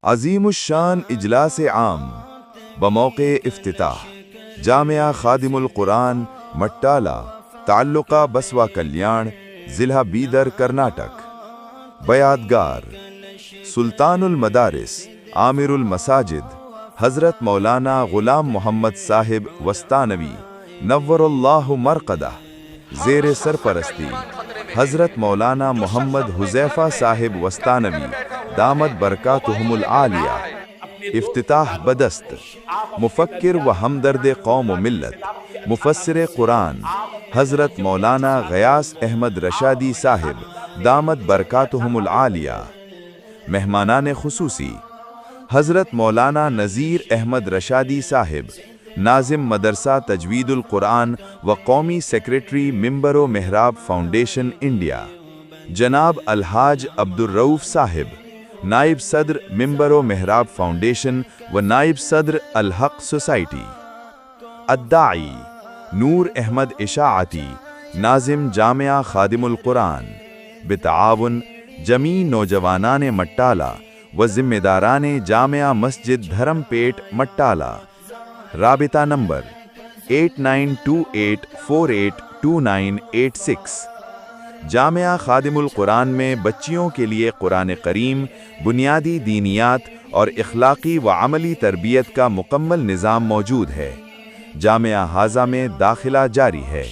عظیم الشان اجلاس عام بموقع افتتاح جامعہ خادم القرآن مٹالہ تعلقہ بسوا کلیان ضلع بیدر کرناٹک بیادگار سلطان المدارس عامر المساجد حضرت مولانا غلام محمد صاحب وستانوی نور اللہ مرقدہ زیر سرپرستی حضرت مولانا محمد حذیفہ صاحب وستانوی دامت برکاتہم العالیہ افتتاح بدست مفکر و ہمدرد قوم و ملت مفسر قرآن حضرت مولانا غیاث احمد رشادی صاحب دامت برکاتہم العالیہ مہمانان خصوصی حضرت مولانا نذیر احمد رشادی صاحب ناظم مدرسہ تجوید القرآن و قومی سیکریٹری ممبر و محراب فاؤنڈیشن انڈیا جناب الحاج عبدالرؤف صاحب نائب صدر ممبر و محراب فاؤنڈیشن و نائب صدر الحق سوسائٹی الداعی نور احمد اشاعتی ناظم جامعہ خادم القرآن بتعاون جمیع نوجوانان مٹالہ و ذمہ داران جامعہ مسجد دھرم پیٹ مٹالہ رابطہ نمبر 8928482986 جامعہ خادم القرآن میں بچیوں کے لیے قرآن کریم بنیادی دینیات اور اخلاقی و عملی تربیت کا مکمل نظام موجود ہے۔ جامعہ ہاذا میں داخلہ جاری ہے۔